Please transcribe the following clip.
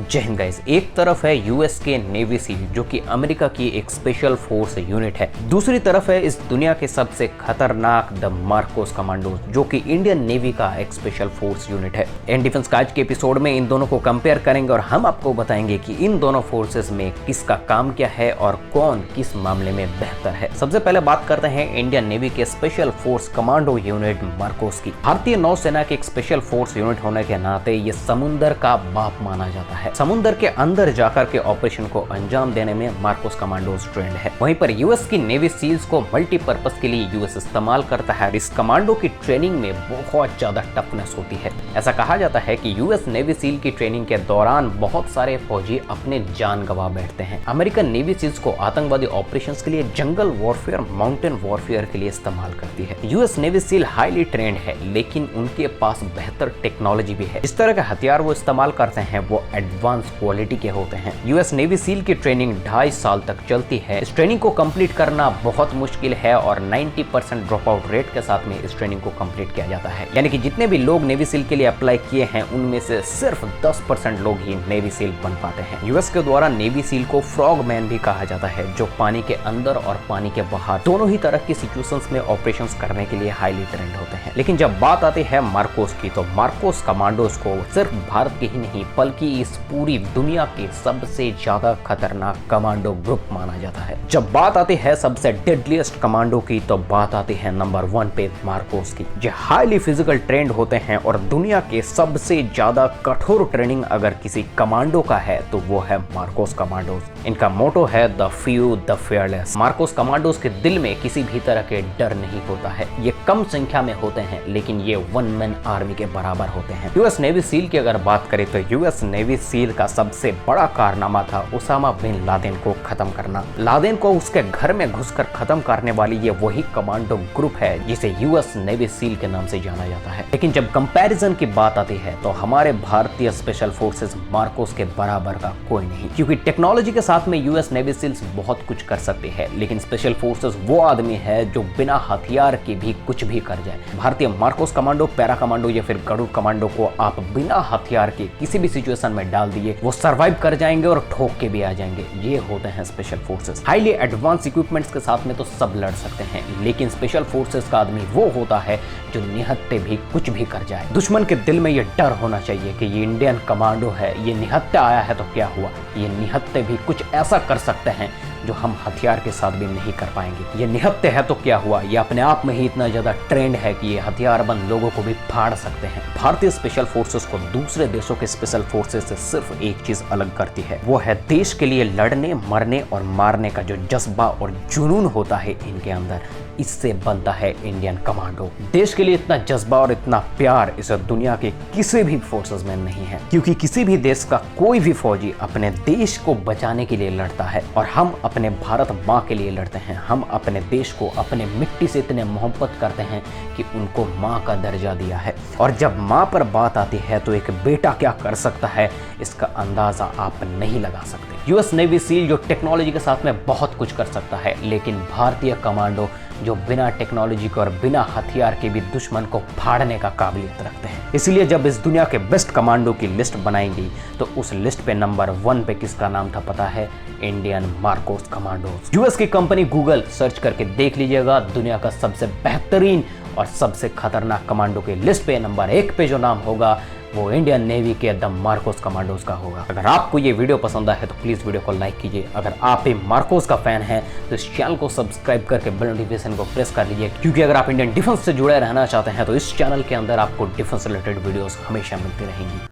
जय हिंद गाइस। एक तरफ है यूएस के नेवी सील जो कि अमेरिका की एक स्पेशल फोर्स यूनिट है, दूसरी तरफ है इस दुनिया के सबसे खतरनाक द मार्कोस कमांडोज जो कि इंडियन नेवी का एक स्पेशल फोर्स यूनिट है। इन डिफेंस का आज के एपिसोड में इन दोनों को कंपेयर करेंगे और हम आपको बताएंगे कि इन दोनों फोर्सेस में किसका काम क्या है और कौन किस मामले में बेहतर है। सबसे पहले बात करते हैं इंडियन नेवी के special force commando unit Marcos की। भारतीय नौसेना के एक स्पेशल फोर्स यूनिट होने के नाते ये समुद्र का बाप माना जाता है। समुद्र के अंदर जाकर के ऑपरेशन को अंजाम देने में मार्कोस कमांडोज ट्रेंड है। वहीं पर यूएस की नेवी सील्स को मल्टीपर्पज के लिए यूएस इस्तेमाल करता है। इस कमांडो की ट्रेनिंग में बहुत ज्यादा टफनेस होती है। ऐसा कहा जाता है कि यूएस नेवी सील की ट्रेनिंग के दौरान बहुत सारे फौजी अपने जान गंवा बैठते हैं। अमेरिकन नेवी सील्स को आतंकवादी ऑपरेशंस के लिए, जंगल वॉरफेयर, माउंटेन वॉरफेयर के लिए इस्तेमाल करती है। US navy seal highly trend है, लेकिन उनके पास बेहतर टेक्नोलॉजी भी है। इस तरह के हथियार वो इस्तेमाल करते हैं वो एडवांस क्वालिटी के होते हैं। यूएस नेवी सील की ट्रेनिंग 2.5 साल तक चलती है। इस ट्रेनिंग को कंप्लीट करना बहुत मुश्किल है और 90% ड्रॉप आउट रेट के साथ में इस ट्रेनिंग को कंप्लीट किया जाता है। यानी कि जितने भी लोग नेवी सील के लिए अप्लाई किए हैं उनमें से सिर्फ 10% लोग ही नेवी सील बन पाते हैं। यूएस के द्वारा नेवी सील को फ्रॉग मैन भी कहा जाता है, जो पानी के अंदर और पानी के बाहर दोनों ही तरह की सिचुएशंस में ऑपरेशंस करने के लिए हाईली ट्रेंड होते हैं। लेकिन जब बात आती है मार्कोस की, तो मार्कोस कमांडोज को सिर्फ भारत के ही नहीं बल्कि इस पूरी दुनिया के सबसे ज्यादा खतरनाक कमांडो ग्रुप माना जाता है। जब बात आती है सबसे डेडलीस्ट कमांडो की, तो बात आती है नंबर 1 पे मार्कोस की। जो हाईली फिजिकल ट्रेंड होते हैं और दुनिया के सबसे ज्यादा कठोर ट्रेनिंग अगर किसी कमांडो का है तो वो है मार्कोस कमांडोज। इनका मोटो है the few the fearless. Marcos commandos के दिल में किसी भी तरह के डर नहीं होता है। ये कम संख्या में होते हैं लेकिन ये वन मैन आर्मी के बराबर होते हैं। यूएस नेवी सील की अगर बात करें तो यूएस नेवी सील का सबसे बड़ा कारनामा था उसामा बिन लादेन को खत्म करना। लादेन को उसके घर में घुसकर खत्म करने वाली ये वही कमांडो ग्रुप है जिसे यूएस नेवी सील के नाम से जाना जाता है। लेकिन जब कंपैरिजन की बात आती है तो हमारे भारतीय स्पेशल फोर्सेस मार्कोस के बराबर का कोई नहीं, क्योंकि टेक्नोलॉजी के साथ में यूएस नेवी सील्स बहुत कुछ कर सकती है, लेकिन स्पेशल फोर्सेस वो आदमी है जो बिना हथियार के भी कुछ भी कर जाए। भारतीय मार्कोस कमांडो, पैरा कमांडो या फिर गरुड़ कमांडो को आप बिना हथियार के किसी भी सिचुएशन में डाल दिए, वो सर्वाइव कर जाएंगे और ठोक के भी आ जाएंगे। ये होते हैं special forces. Highly advance equipments के साथ में तो सब लड़ सकते हैं, लेकिन स्पेशल फोर्सेस का आदमी वो होता है जो निहत्ते भी कुछ भी कर जाए। दुश्मन के दिल में ये डर होना चाहिए कि ये इंडियन कमांडो है, ये निहत्ते आया है तो क्या हुआ, ये निहत्ते भी कुछ ऐसा कर सकते हैं जो हम हथियार के साथ भी नहीं कर पाएंगे। ये निहत्ते है तो क्या हुआ, ये अपने आप में ही इतना ज्यादा ट्रेंड है कि ये हथियारबंद लोगों को भी फाड़ सकते हैं। भारतीय स्पेशल फोर्सेस को दूसरे देशों के स्पेशल फोर्सेस से सिर्फ एक चीज अलग करती है, वो है देश के लिए लड़ने, मरने और मारने का जो जज्बा और जुनून होता है इनके अंदर। इससे बनता है इंडियन कमांडो। देश के लिए इतना जज्बा और इतना प्यार इस दुनिया के किसी भी फोर्सेस में नहीं है, क्योंकि किसी भी देश का कोई भी फौजी अपने देश को बचाने के लिए लड़ता है और हम अपने भारत माँ के लिए लड़ते हैं। हम अपने देश को, अपने मिट्टी से इतने मोहब्बत करते हैं कि उनको माँ का दर्जा दिया है। और जब माँ पर बात आती है तो एक बेटा क्या कर सकता है इसका अंदाजा आप नहीं लगा सकते। यूएस नेवी सील जो टेक्नोलॉजी के साथ में बहुत कुछ कर सकता है, लेकिन भारतीय कमांडो जो बिना टेक्नोलॉजी के और बिना हथियार के भी दुश्मन को फाड़ने का काबिलियत रखते हैं। इसलिए जब इस दुनिया के बेस्ट कमांडो की लिस्ट बनाएंगी तो उस लिस्ट पे नंबर 1 पे किसका नाम था पता है? Indian Marcos commandos. यूएस की कंपनी गूगल सर्च करके देख लीजिएगा, दुनिया का सबसे बेहतरीन और सबसे खतरनाक कमांडो के लिस्ट पे नंबर 1 पे जो नाम होगा वो इंडियन नेवी के द मार्कोस कमांडोज का होगा। अगर आपको ये वीडियो पसंद आए तो प्लीज वीडियो को लाइक कीजिए। अगर आप भी मार्कोस का फैन हैं तो इस चैनल को सब्सक्राइब करके बेल नोटिफिकेशन को प्रेस कर लीजिए, क्योंकि अगर आप इंडियन डिफेंस से जुड़े रहना चाहते हैं तो इस चैनल के अंदर आपको डिफेंस रिलेटेड वीडियोस हमेशा मिलती रहेंगी।